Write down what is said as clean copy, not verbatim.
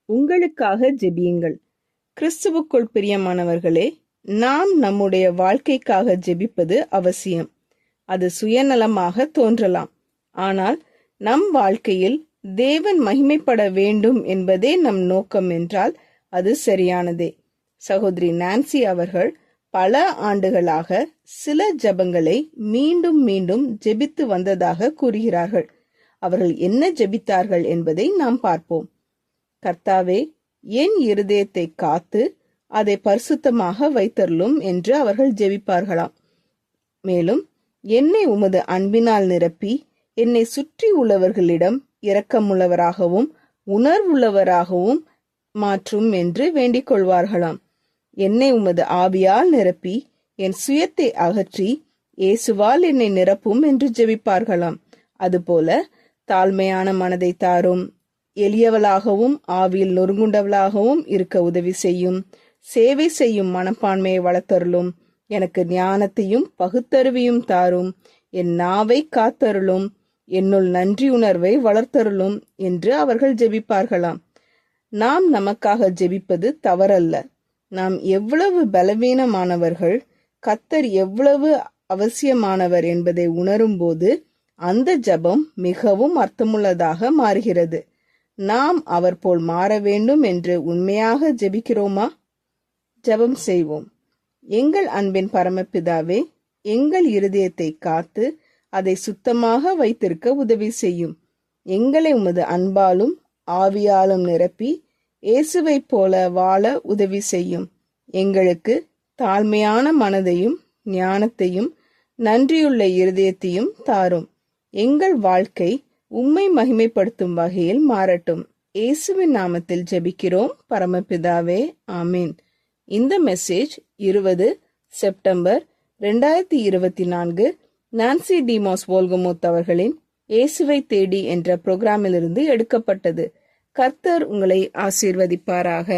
உங்களுக்காக ஜெபியுங்கள். கிறிஸ்துவுக்குள் பிரியமானவர்களே, நாம் நம்முடைய வாழ்க்கைக்காக ஜெபிப்பது அவசியம். அது சுயநலமாக தோன்றலாம். ஆனால் நம் வாழ்க்கையில் தேவன் மகிமைப்பட வேண்டும் என்பதே நம் நோக்கம் என்றால் அது சரியானதே. சகோதரி நான்சி அவர்கள் பல ஆண்டுகளாக சில ஜெபங்களை மீண்டும் மீண்டும் ஜெபித்து வந்ததாக கூறுகிறார்கள். அவர்கள் என்ன ஜெபித்தார்கள் என்பதை நாம் பார்ப்போம். கர்த்தாவே, என் இருதயத்தை காத்து அதை பரிசுத்தமாக வைத்தருளும் என்று அவர்கள் ஜெபிப்பார்களாம். மேலும், என்னை உமது அன்பினால் நிரப்பி என்னை சுற்றி உள்ளவர்களிடம் இரக்கமுள்ளவராகவும் உணர்வுள்ளவராகவும் மாற்றும் என்று வேண்டிக் கொள்வார்களாம். என்னை உமது ஆவியால் நிரப்பி என் சுயத்தை அகற்றி இயேசுவால் என்னை நிரப்பும் என்று ஜெபிப்பார்களாம். அதுபோல தாழ்மையான மனதை தாரும், எளியவளாகவும் ஆவியில் நொறுங்குண்டவளாகவும் இருக்க உதவி செய்யும், சேவை செய்யும் மனப்பான்மையை வளர்த்தருளும், எனக்கு ஞானத்தையும் பகுத்தறிவையும் தாரும், என் நாவை காத்தருளும், என்னுள் நன்றி உணர்வை வளர்த்தருளும் என்று அவர்கள் ஜெபிப்பார்களாம். நாம் நமக்காக ஜெபிப்பது தவறல்ல. நாம் எவ்வளவு பலவீனமானவர்கள், கர்த்தர் எவ்வளவு அவசியமானவர் என்பதை உணரும்போது அந்த ஜெபம் மிகவும் அர்த்தமுள்ளதாக மாறுகிறது. நாம் அவர் போல் மாற வேண்டும் என்று உண்மையாக ஜெபிக்கிறோமா? ஜெபம் செய்வோம். எங்கள் அன்பின் பரமபிதாவே, எங்கள் இருதயத்தை காத்து அதை சுத்தமாக வைத்திருக்க உதவி செய்யும். எங்களை உமது அன்பாலும் ஆவியாலும் நிரப்பி இயேசுவை போல வாழ உதவி செய்யும். எங்களுக்கு தாழ்மையான மனதையும் ஞானத்தையும் நன்றியுள்ள இருதயத்தையும் தாரும். எங்கள் வாழ்க்கை உம்மை மகிமைப்படுத்தும் வகையில் மாறட்டும். இயேசுவின் நாமத்தில் ஜெபிக்கிறோம் பரமபிதாவே, ஆமீன். இந்த மெசேஜ் 20 செப்டம்பர் 2024 நான்சி டிமோஸ் வோல்கமுத் அவர்களின் இயேசுவை தேடி என்ற புரோகிராமிலிருந்து எடுக்கப்பட்டது. கர்த்தர் உங்களை ஆசீர்வதிப்பாராக.